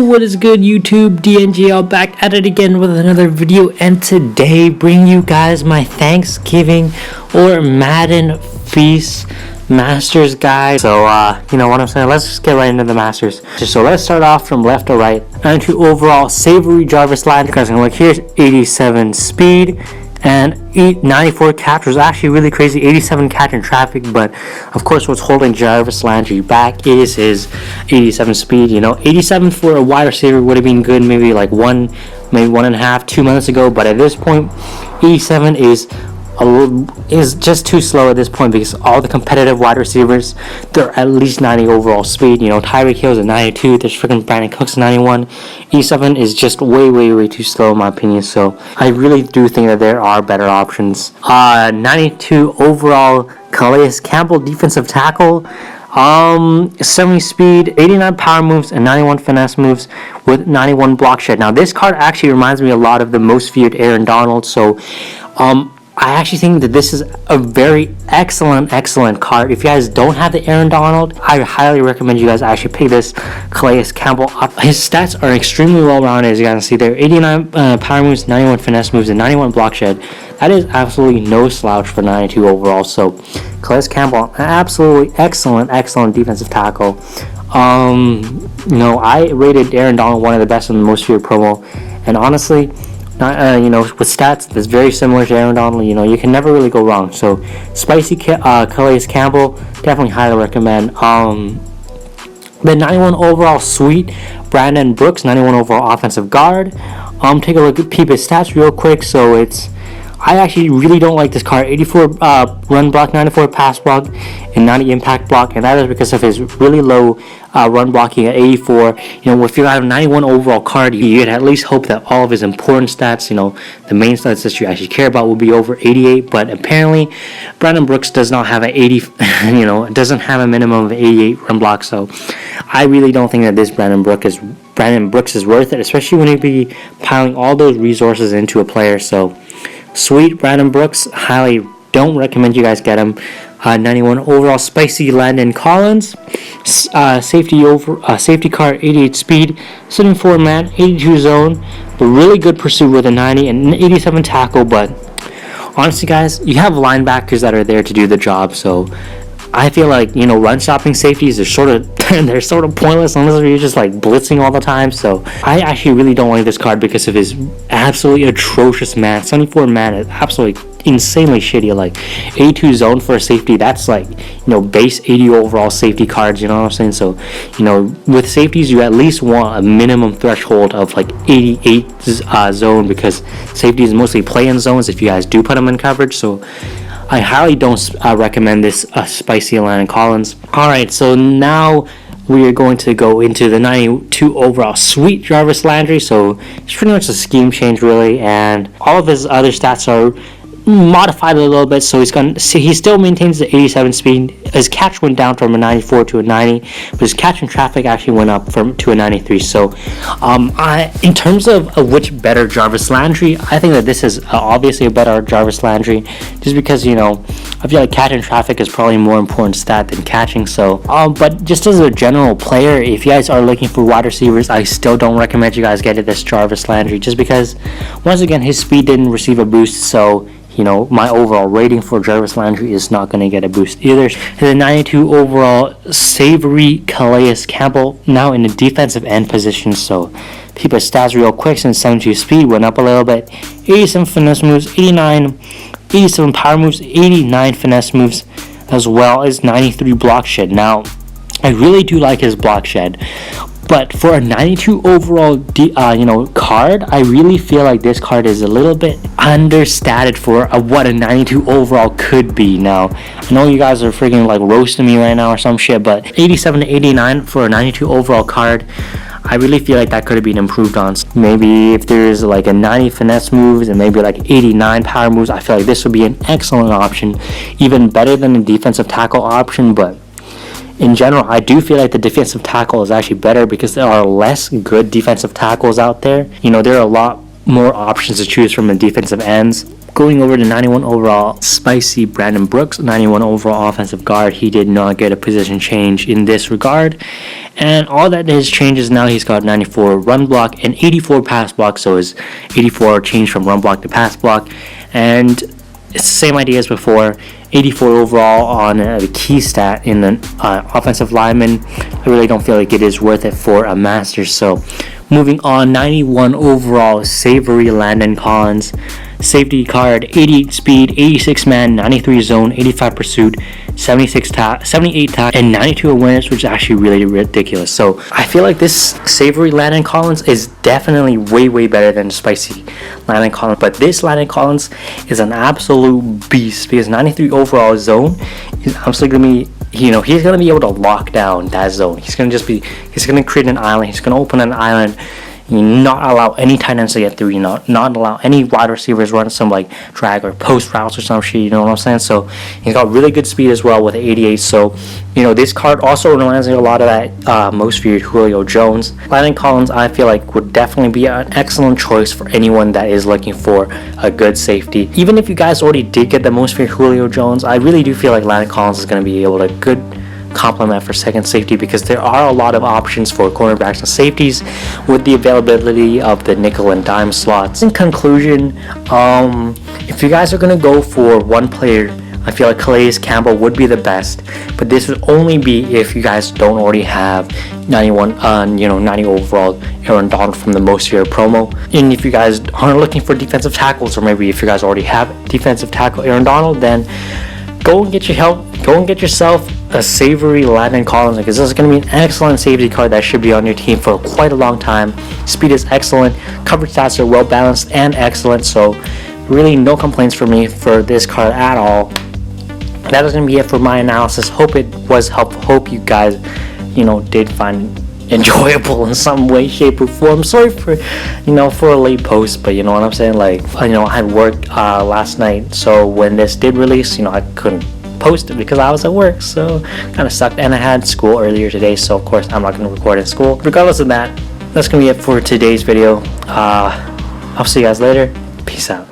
what is good, YouTube? DNGL back at it again with another video, and today bring you guys my Thanksgiving or Madden Feast Masters guide. So you know what I'm saying, let's just get right into the Masters. So let's start off from left to right. 92 overall Savory Jarvis Landry. Guys, look, here's 87 speed and 94 catch. Was actually really crazy. 87 catch in traffic, but of course what's holding Jarvis Landry back is his 87 speed. You know, 87 for a wide receiver would have been good maybe like maybe 1.5, 2 months ago, but at this point 87 is just too slow at this point because all the competitive wide receivers, they're at least 90 overall speed. You know, Tyreek Hill's at 92, there's freaking Brandon Cooks at 91. 87 is just way too slow in my opinion, so I really do think that there are better options. 92 overall Calais Campbell, defensive tackle. 70 speed, 89 power moves, and 91 finesse moves with 91 block shed. Now this card actually reminds me a lot of the most feared Aaron Donald, so I actually think that this is a very excellent card. If you guys don't have the Aaron Donald, I highly recommend you guys actually pick this Calais Campbell up. His stats are extremely well rounded, as you guys can see there. 89 power moves, 91 finesse moves, and 91 block shed. That is absolutely no slouch for 92 overall. So Calais Campbell, absolutely excellent defensive tackle. You know, I rated Aaron Donald one of the best in the most feared promo, and honestly, you know, with stats that's very similar to Aaron Donald, you know, you can never really go wrong. So spicy Calais Campbell, definitely highly recommend. The 91 overall sweet Brandon Brooks, 91 overall offensive guard. Take a look at peep his stats real quick. So I actually really don't like this card. 84 run block, 94 pass block, and 90 impact block, and that is because of his really low run blocking at 84. You know, if you have a 91 overall card, you'd at least hope that all of his important stats, you know, the main stats that you actually care about, will be over 88. But apparently, Brandon Brooks does not have an 80. You know, doesn't have a minimum of 88 run block. So I really don't think that this Brandon Brooks is worth it, especially when you be piling all those resources into a player. So sweet Brandon Brooks, highly don't recommend you guys get him. 91 overall spicy Landon Collins, safety car, 88 speed, 74 man, 82 zone, but really good pursuit with a 90 and 87 tackle. But honestly guys, you have linebackers that are there to do the job, so I feel like, you know, run stopping safeties are sort of pointless unless you're just like blitzing all the time. So I actually really don't like this card because of his absolutely atrocious man. 74 man is absolutely insanely shitty. Like 82 zone for a safety, that's like, you know, base 80 overall safety cards, you know what I'm saying? So, you know, with safeties you at least want a minimum threshold of like 88 zone, because safeties mostly play in zones if you guys do put them in coverage. So I highly don't recommend this spicy Landon Collins. Alright, so now we are going to go into the 92 overall sweet Jarvis Landry. So it's pretty much a scheme change really, and all of his other stats are modified a little bit. So he still maintains the 87 speed. His catch went down from a 94 to a 90, but his catch in traffic actually went up to a 93. So in terms of which better Jarvis Landry, I think that this is obviously a better Jarvis Landry, just because, you know, I feel like catch in traffic is probably a more important stat than catching. So but just as a general player, if you guys are looking for wide receivers, I still don't recommend you guys get this Jarvis Landry, just because once again his speed didn't receive a boost. So, you know, my overall rating for Jarvis Landry is not going to get a boost either. The 92 overall Savory Calais Campbell, now in the defensive end position. So keep his stats real quick. Since 72 speed went up a little bit, 87 finesse moves, 87 power moves, 89 finesse moves, as well as 93 block shed. Now I really do like his block shed, but for a 92 overall card, I really feel like this card is a little bit understated for what a 92 overall could be. Now, I know you guys are freaking like roasting me right now or some shit, but 87 to 89 for a 92 overall card, I really feel like that could have been improved on. Maybe if there's like a 90 finesse moves and maybe like 89 power moves, I feel like this would be an excellent option, even better than the defensive tackle option. But in general, I do feel like the defensive tackle is actually better because there are less good defensive tackles out there. You know, there are a lot more options to choose from in defensive ends. Going over to 91 overall, Spicy Brandon Brooks, 91 overall offensive guard. He did not get a position change in this regard. And all that has changed is now he's got 94 run block and 84 pass block. So his 84 changed from run block to pass block. And it's the same idea as before. 84 overall on the key stat in the offensive lineman. I really don't feel like it is worth it for a master. So moving on, 91 overall, Savory Landon Collins. Safety card, 88 speed, 86 man, 93 zone, 85 pursuit, 78 tackle, and 92 awareness, which is actually really ridiculous. So I feel like this Savory Landon Collins is definitely way better than Spicy Landon Collins. But this Landon Collins is an absolute beast because 93 overall zone is absolutely going to be, he's going to be able to lock down that zone. He's going to create an island. He's going to open an island. Not allow any tight ends to get through, not allow any wide receivers run some like drag or post routes or some shit, you know what I'm saying? So he's got really good speed as well with 88. So this card also reminds me a lot of that most feared Julio Jones. Landon Collins, I feel like, would definitely be an excellent choice for anyone that is looking for a good safety. Even if you guys already did get the most feared Julio Jones, I really do feel like Landon Collins is going to be able to good complement for second safety because there are a lot of options for cornerbacks and safeties with the availability of the nickel and dime slots. In conclusion, if you guys are going to go for one player, I feel like Calais Campbell would be the best, but this would only be if you guys don't already have 90 overall Aaron Donald from the Most Feared promo. And if you guys aren't looking for defensive tackles, or maybe if you guys already have defensive tackle Aaron Donald, then go and get yourself a Savory Landon Collins, because this is going to be an excellent safety card that should be on your team for quite a long time. Speed is excellent, coverage stats are well balanced and excellent, so really no complaints for me for this card at all. That is going to be it for my analysis. Hope it was helpful. Hope you guys did find enjoyable in some way, shape, or form. Sorry for for a late post, but you know what I'm saying, like I had work last night, so when this did release, I couldn't post it because I was at work, so kind of sucked. And I had school earlier today, so of course I'm not going to record at school. Regardless of that, that's going to be it for today's video. I'll see you guys later. Peace out.